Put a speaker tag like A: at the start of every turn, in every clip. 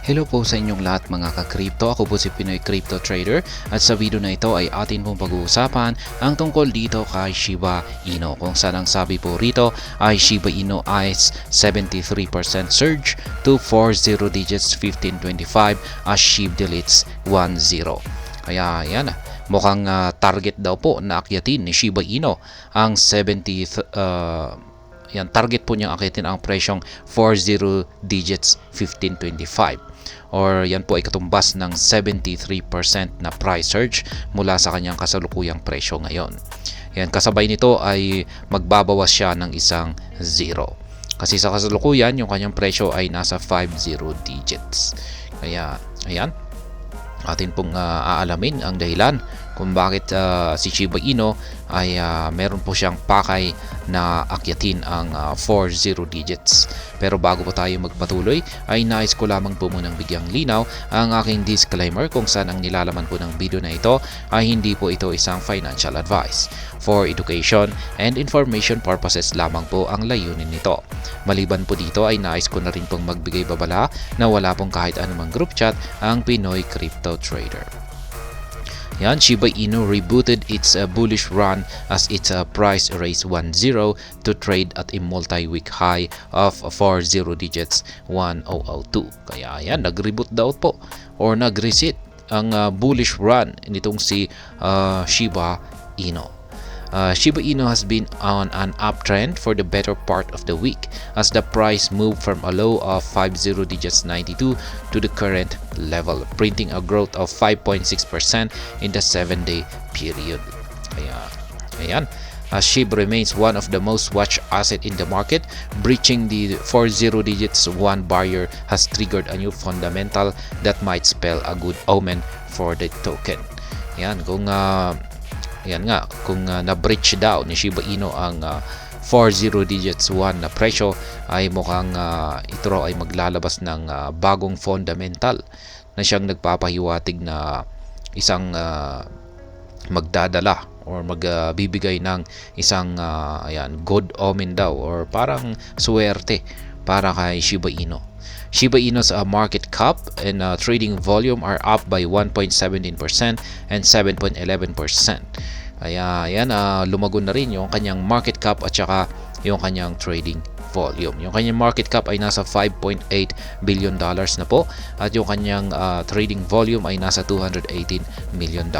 A: Hello po sa inyong lahat mga ka-crypto. Ako po si Pinoy Crypto Trader at sa video na ito ay atin pong pag-uusapan ang tungkol dito kay Shiba Inu. Kung saan ang sabi po rito ay Shiba Inu eyes 73% surge to 40 digits 1525 as SHIB deletes 10. Kaya yan, mukhang target daw po na akyatin ni Shiba Inu ang 70 yan, target po niyang akitin ang presyong 40 digits 1525 or yan po ay katumbas ng 73% na price surge mula sa kanyang kasalukuyang presyo ngayon. Yan, kasabay nito ay magbabawas siya ng isang 0. Kasi sa kasalukuyan, yung kanyang presyo ay nasa 50 digits. Kaya, ayan, atin pong aalamin ang dahilan kung bakit si Shiba Inu ay meron po siyang pakay na akyatin ang 40 digits. Pero bago po tayo magpatuloy ay nais ko lamang po munang bigyang linaw ang aking disclaimer kung saan ang nilalaman po ng video na ito ay hindi po ito isang financial advice. For education and information purposes lamang po ang layunin nito. Maliban po dito ay nais ko na rin pong magbigay babala na wala pong kahit anumang group chat ang Pinoy Crypto Trader. Yan, Shiba Inu rebooted its bullish run as its price raised 10 to trade at a multi-week high of 40 digits 1002. Kaya yan, nag-reboot daw po or nag-reset ang bullish run nitong si Shiba Inu. Shiba Inu has been on an uptrend for the better part of the week as the price moved from a low of 50 digits 92 to the current level, printing a growth of 5.6% in the 7-day period. Ayan. SHIB remains one of the most watched asset in the market. Breaching the 40 digits 1 barrier has triggered a new fundamental that might spell a good omen for the token. Yan, kung na-breach daw ni Shiba Inu ang 40 digits 1 na presyo ay mukhang ito raw ay maglalabas ng bagong fundamental na siyang nagpapahiwatig na isang magdadala or magbibigay ng isang good omen daw or parang swerte para kay Shiba Inu. Shiba Inu's market cap and trading volume are up by 1.17% and 7.11%. Kaya yan, lumago na rin yung kanyang market cap at saka yung kanyang trading volume. Yung kanyang market cap ay nasa $5.8 billion na po at yung kanyang trading volume ay nasa $218 million.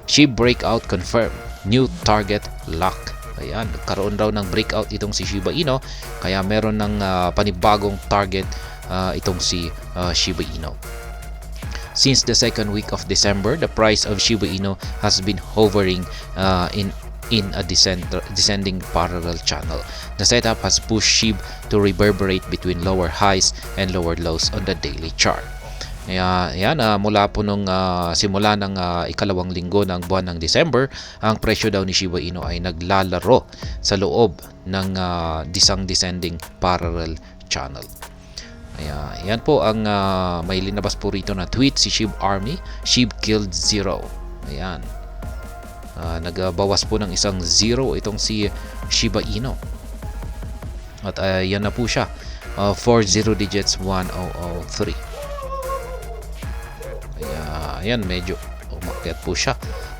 A: SHIB breakout confirmed. New target lock. Ayan, nagkaroon daw ng breakout itong si Shiba Inu kaya meron ng panibagong target itong si Shiba Inu. Since the second week of December, the price of Shiba Inu has been hovering in a descending parallel channel. The setup has pushed SHIB to reverberate between lower highs and lower lows on the daily chart. Yan, mula po nung simula ng ikalawang linggo ng buwan ng December, ang presyo daw ni Shiba Inu ay naglalaro sa loob ng isang descending parallel channel. Yan po ang may linabas po rito na tweet si SHIB Army. SHIB killed 0. Ayan. Nagbawas po ng isang 0 itong si Shiba Inu. At yan na po siya. 40 digits 1003. Ayan, medyo umakyat po siya.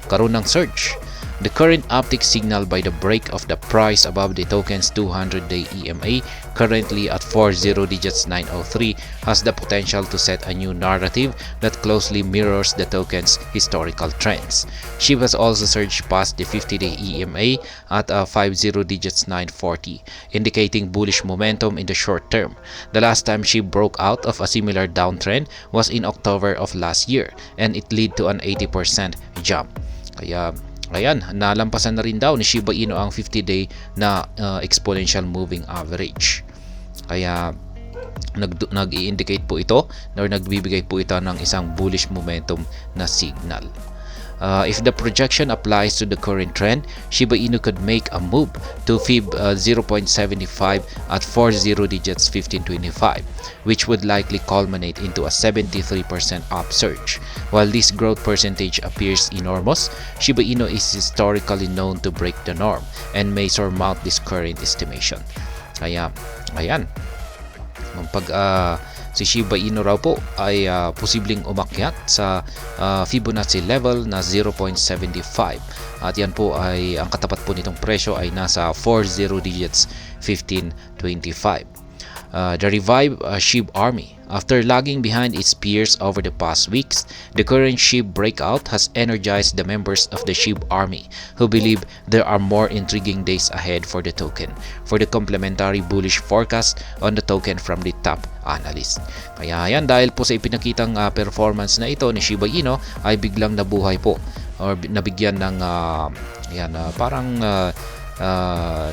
A: Karoon ng surge. The current uptick signal by the break of the price above the token's 200-day EMA, currently at 40 digits 903, has the potential to set a new narrative that closely mirrors the token's historical trends. SHIB has also surged past the 50-day EMA at 50 digits 940, indicating bullish momentum in the short term. The last time SHIB broke out of a similar downtrend was in October of last year, and it led to an 80% jump. Kaya ayan, nalampasan na rin daw ni Shiba Inu ang 50-day na exponential moving average. Kaya nag-i-indicate po ito or nagbibigay po ito ng isang bullish momentum na signal. If the projection applies to the current trend, Shiba Inu could make a move to Fib 0.75 at 40 digits 1525, which would likely culminate into a 73% upsurge. While this growth percentage appears enormous, Shiba Inu is historically known to break the norm and may surmount this current estimation. Kaya, ayan, pag si Shiba Inu raw po ay posibleng umakyat sa Fibonacci level na 0.75 at yan po ay ang katapat po nitong presyo ay nasa 40 digits 1525. The revived SHIB army. After lagging behind its peers over the past weeks, the current SHIB breakout has energized the members of the SHIB army who believe there are more intriguing days ahead for the token, for the complementary bullish forecast on the token from the top analyst. Kaya yan, dahil po sa ipinakitang performance na ito ni Shiba Inu ay biglang nabuhay po or nabigyan ng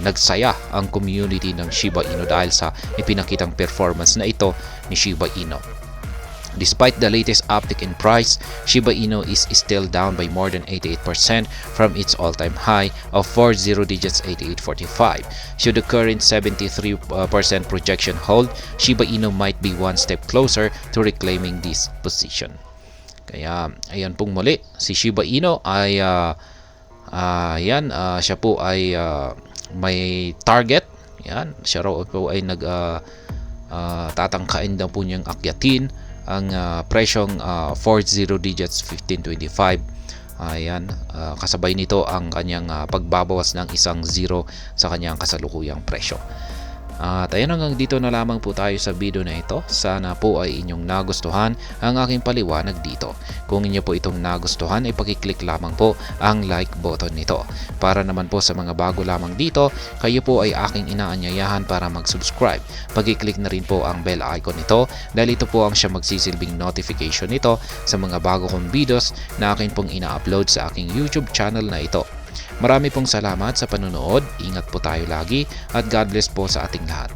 A: nagsaya ang community ng Shiba Inu dahil sa ipinakitang performance na ito ni Shiba Inu. Despite the latest uptick in price, Shiba Inu is still down by more than 88% from its all-time high of 40 digits 8845. Should the current 73% projection hold, Shiba Inu might be one step closer to reclaiming this position. Kaya ayan pong muli, si Shiba Inu ay siya po ay may target. Yan, siya raw po ay tatangkain daw po niyang akyatin ang presyong 40 digits 1525. Ayan, kasabay nito ang kanyang pagbabawas ng isang zero sa kanyang kasalukuyang presyo. At ayan, hanggang dito na lamang po tayo sa video na ito. Sana po ay inyong nagustuhan ang aking paliwanag dito. Kung inyo po itong nagustuhan ay pakiclick lamang po ang like button nito. Para naman po sa mga bago lamang dito, kayo po ay aking inaanyayahan para mag-subscribe. Pakiclick na rin po ang bell icon nito dahil ito po ang siya magsisilbing notification nito sa mga bago kong videos na akin pong ina-upload sa aking YouTube channel na ito. Marami pong salamat sa panonood, ingat po tayo lagi at God bless po sa ating lahat.